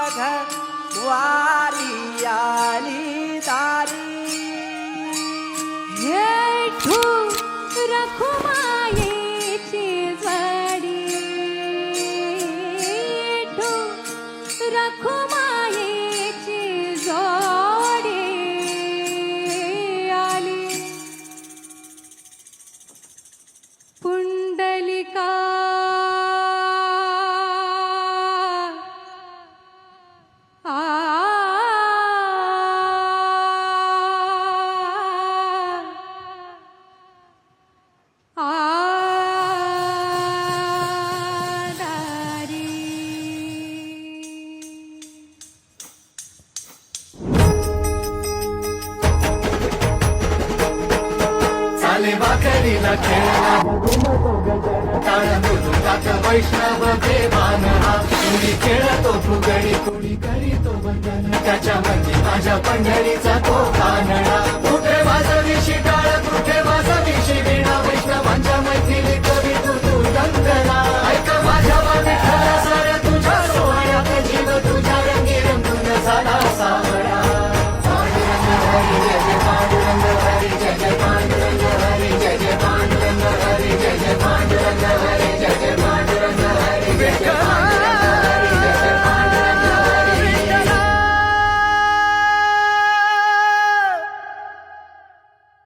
वारी आली दारी विठू रखुमायेची जडी विठू रखुमायेची जोडी आली पुंडलिका चाले वाकरीला खेळला घुमतो गजर टाळ मृदुंगात वैष्णव देवान हा कुणी खेळतो फुगडी कुणी करीतो बंधन त्याच्या मध्ये माझ्या पंढरीचा तो कानडा